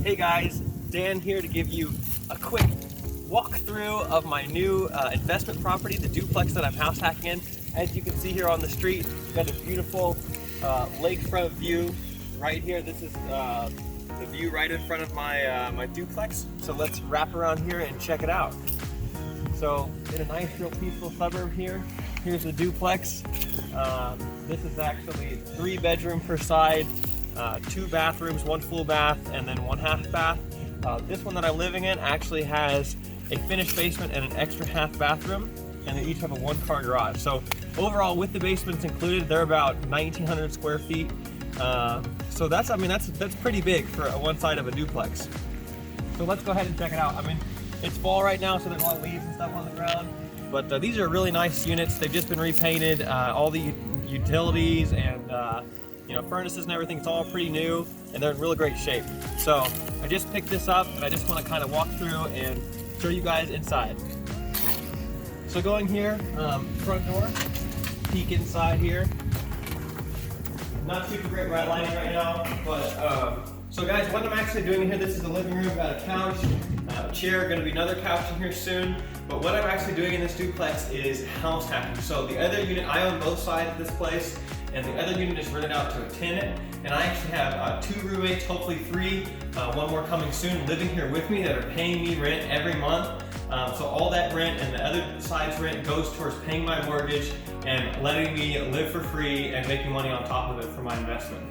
Hey guys, Dan here to give you a quick walkthrough of my new investment property, the duplex that I'm house hacking in. As you can see here on the street, got a beautiful lakefront view right here. This is the view right in front of my my duplex. So let's wrap around here and check it out. So in a nice, real peaceful suburb here. Here's the duplex. This is actually 3 bedroom per side, 2 bathrooms, 1 full bath, and then 1 half bath. This one that I'm living in actually has a finished basement and an extra half bathroom, and they each have a 1-car garage. So overall, with the basements included, they're about 1,900 square feet. So that's pretty big for one side of a duplex. So let's go ahead and check it out. I mean, it's fall right now, so there's a lot of leaves and stuff on the ground. But these are really nice units. They've just been repainted. All the utilities and furnaces and everything, it's all pretty new, and they're in really great shape. So I just picked this up, and I just want to kind of walk through and show you guys inside. So going here, front door, peek inside here. Not super great bright lighting right now, but so guys, what I'm actually doing in here, this is the living room, got a couch, a chair, gonna be another couch in here soon. But what I'm actually doing in this duplex is house hacking. So the other unit, I own both sides of this place, and the other unit is rented out to a tenant. And I actually have 2 roommates, hopefully 3, 1 more coming soon, living here with me that are paying me rent every month. So all that rent and the other side's rent goes towards paying my mortgage and letting me live for free and making money on top of it for my investment.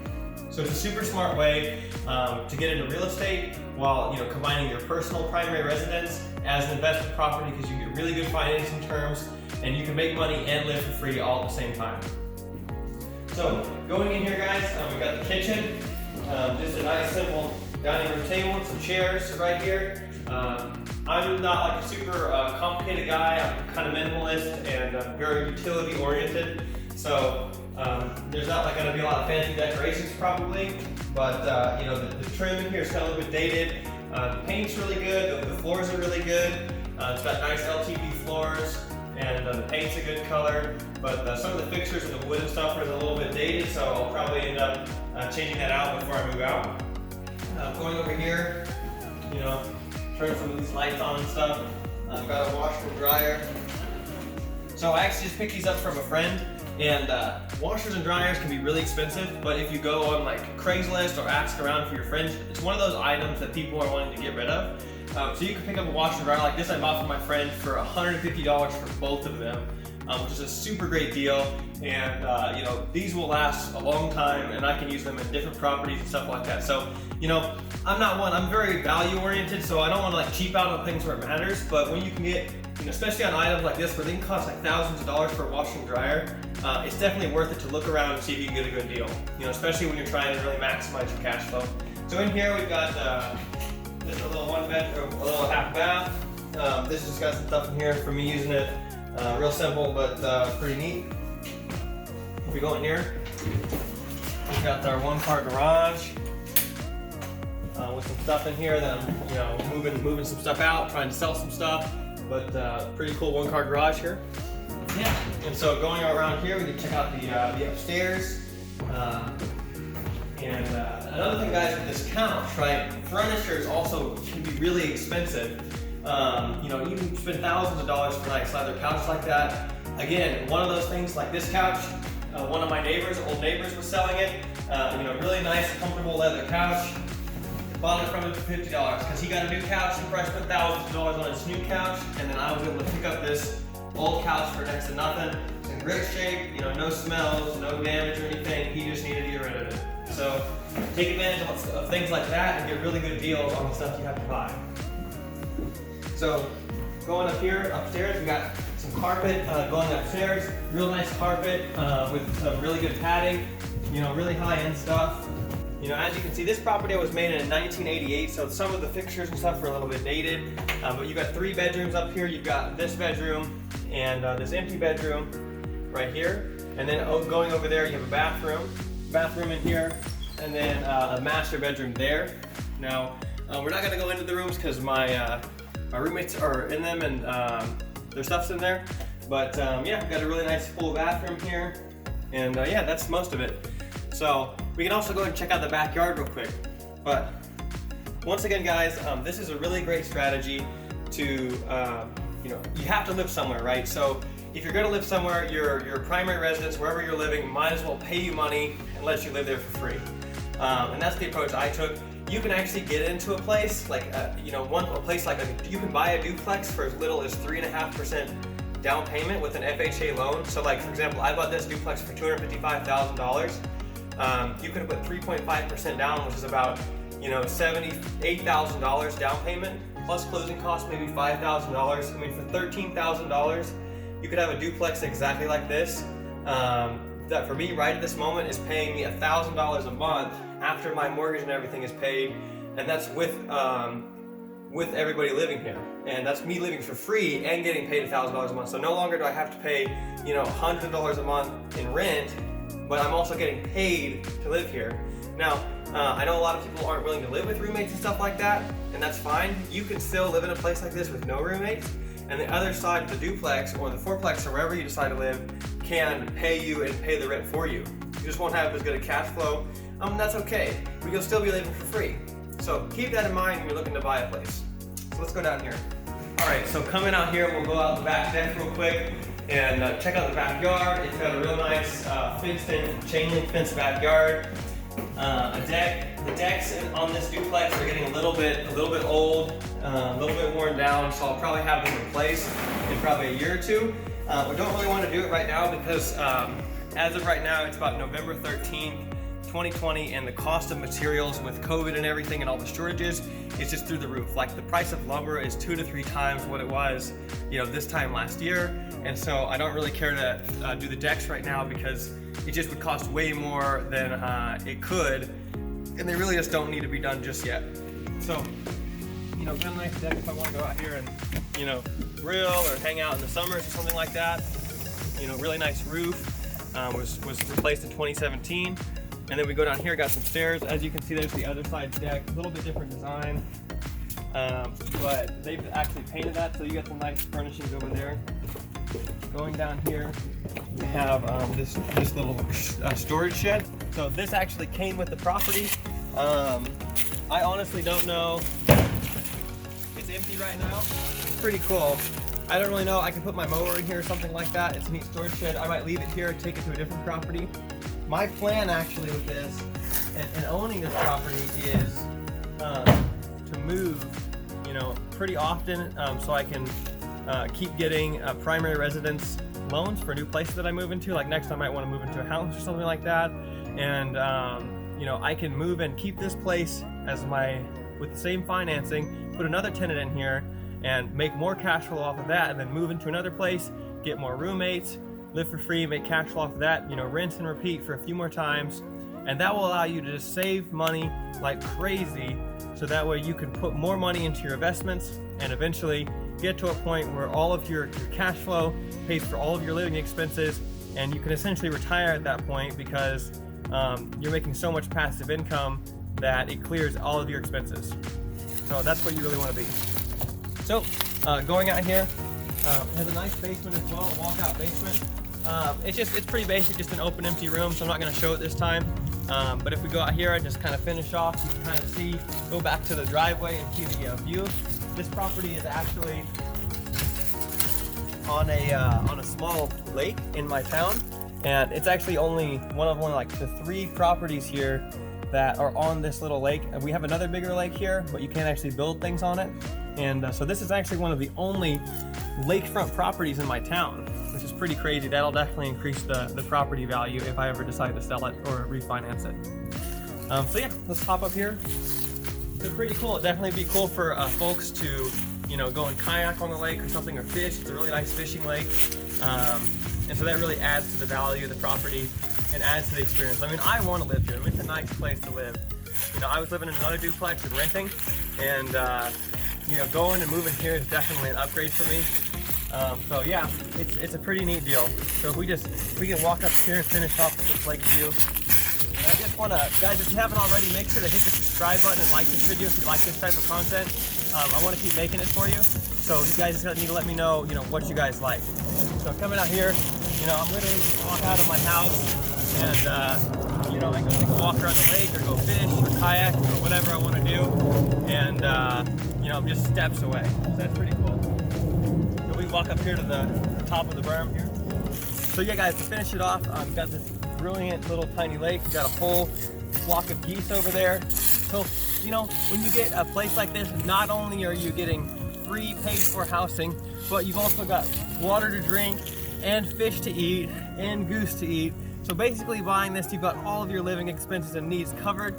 So it's a super smart way to get into real estate while combining your personal primary residence as an investment property, because you get really good financing terms and you can make money and live for free all at the same time. So going in here, guys, we've got the kitchen, just a nice simple dining room table and some chairs right here. I'm not like a super complicated guy. I'm kind of minimalist and very utility oriented. So there's not going to be a lot of fancy decorations probably, but the trim in here is kind of a little bit dated. The paint's really good. The floors are really good. It's got nice LTV floors, and the paint's a good color. But some of the fixtures and the wood and stuff are a little bit dated, so I'll probably end up changing that out before I move out. Going over here, turn some of these lights on and stuff. I've got a washer and dryer. So I actually just picked these up from a friend, and washers and dryers can be really expensive, but if you go on like Craigslist or ask around for your friends, it's one of those items that people are wanting to get rid of. So you can pick up a washer and dryer like this I bought from my friend for $150 for both of them, which is a super great deal. And these will last a long time, and I can use them in different properties and stuff like that. So I'm very value oriented, so I don't want to like cheap out on things where it matters. But when you can get, especially on items like this where they can cost like thousands of dollars for a washer and dryer, it's definitely worth it to look around and see if you can get a good deal. Especially when you're trying to really maximize your cash flow. So in here we've got this a little 1 bedroom, a little half bath. This just got some stuff in here for me using it. Real simple, but pretty neat. If we go in here, we've got our 1-car garage with some stuff in here that I'm moving some stuff out, trying to sell some stuff. But pretty cool 1-car garage here. Yeah. And so going around here, we can check out the upstairs. And another thing, guys, with this couch, right? Furniture is also can be really expensive. You can spend thousands of dollars for nice leather couches like that. Again, one of those things like this couch, one of my old neighbors was selling it. Really nice, comfortable leather couch. Bought it from him for $50 because he got a new couch. He probably spent thousands of dollars on his new couch, and then I was able to pick up this old couch for next to nothing. It's in great shape, no smells, no damage or anything. He just needed to get rid of it. So take advantage of things like that and get really good deals on the stuff you have to buy. So going upstairs, we got some carpet going upstairs. Real nice carpet with some really good padding. Really high-end stuff. As you can see, this property was made in 1988, so some of the fixtures and stuff are a little bit dated. But you've got 3 bedrooms up here. You've got this bedroom and this empty bedroom right here. And then going over there, you have a bathroom in here, and then a master bedroom there. Now, we're not gonna go into the rooms because my roommates are in them and their stuff's in there. But yeah, we've got a really nice full bathroom here. And yeah, that's most of it. So we can also go and check out the backyard real quick. But once again, guys, this is a really great strategy to, you have to live somewhere, right? So if you're gonna live somewhere, your primary residence, wherever you're living, might as well pay you money and let you live there for free. And that's the approach I took. You can actually get into a place like, you can buy a duplex for as little as 3.5% down payment with an FHA loan. So like, for example, I bought this duplex for $255,000. You could have put 3.5% down, which is about, $78,000 down payment, plus closing costs, maybe $5,000. I mean, for $13,000, you could have a duplex exactly like this. That for me, right at this moment, is paying me $1,000 a month after my mortgage and everything is paid, and that's with everybody living here. And that's me living for free and getting paid $1,000 a month. So no longer do I have to pay, $100 a month in rent, but I'm also getting paid to live here. Now, I know a lot of people aren't willing to live with roommates and stuff like that, and that's fine. You can still live in a place like this with no roommates, and the other side of the duplex or the fourplex or wherever you decide to live can pay you and pay the rent for you. You just won't have as good a cash flow. That's okay, but you'll still be living for free. So keep that in mind when you're looking to buy a place. So let's go down here. All right, so coming out here, we'll go out the back deck real quick and check out the backyard. It's got a real nice fenced-in, chain link fence backyard. A deck. The decks on this duplex are getting a little bit old, a little bit worn down, so I'll probably have them replaced in probably a year or two. We don't really want to do it right now because as of right now, it's about November 13th, 2020, and the cost of materials with COVID and everything and all the shortages is just through the roof. Like, the price of lumber is 2 to 3 times what it was, this time last year. And so I don't really care to do the decks right now because it just would cost way more than it could, and they really just don't need to be done just yet. So, got a nice deck if I want to go out here and, grill or hang out in the summers or something like that. Really nice roof. Was replaced in 2017. And then we go down here, got some stairs. As you can see, there's the other side deck, a little bit different design. But they've actually painted that, so you got some nice furnishings over there. Going down here, we have this little storage shed. So this actually came with the property. I honestly don't know. It's empty right now. It's pretty cool. I don't really know. I can put my mower in here or something like that. It's a neat storage shed. I might leave it here and take it to a different property. My plan actually with this and owning this property is to move, pretty often, so I can keep getting primary residence loans for new places that I move into. Like next I might want to move into a house or something like that, and I can move and keep this place as with the same financing, put another tenant in here, and make more cash flow off of that, and then move into another place, get more roommates, live for free, make cash flow off of that, rinse and repeat for a few more times. And that will allow you to just save money like crazy, so that way you can put more money into your investments and eventually get to a point where all of your cash flow pays for all of your living expenses, and you can essentially retire at that point because you're making so much passive income that it clears all of your expenses. So that's what you really want to be. So going out here, it has a nice basement as well, a walkout basement. It's pretty basic, just an open empty room, so I'm not going to show it this time. But if we go out here and just kind of finish off, you can kind of see, go back to the driveway and see the view. This property is actually on a small lake in my town, and it's actually only one of like the 3 properties here that are on this little lake. We have another bigger lake here, but you can't actually build things on it. And so this is actually one of the only lakefront properties in my town, which is pretty crazy. That'll definitely increase the property value if I ever decide to sell it or refinance it. So yeah, let's hop up here. It's pretty cool. It'd definitely be cool for folks to, go and kayak on the lake or something, or fish. It's a really nice fishing lake. And so that really adds to the value of the property and adds to the experience. I mean, I want to live here. I mean, it's a nice place to live. I was living in another duplex and renting, and going and moving here is definitely an upgrade for me. So yeah, it's a pretty neat deal. So if we can walk up here and finish off with this lake view. And I just want to, guys, if you haven't already, make sure to hit the subscribe button and like this video if you like this type of content. I want to keep making it for you. So you guys just need to let me know, what you guys like. So coming out here, I'm literally walking out of my house, and you know, I can walk around the lake or go fish or kayak or whatever I want to do, and you know, I'm just steps away. So that's pretty cool. So we walk up here to the top of the berm here. So yeah, guys, to finish it off, I've got this brilliant little tiny lake. We've got a whole flock of geese over there. So, you know, when you get a place like this, not only are you getting free paid for housing, but you've also got water to drink and fish to eat and goose to eat. So basically buying this, you've got all of your living expenses and needs covered.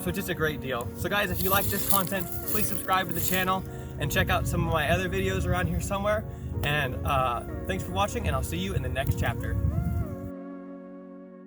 So just a great deal. So guys, if you like this content, please subscribe to the channel and check out some of my other videos around here somewhere. And thanks for watching, and I'll see you in the next chapter.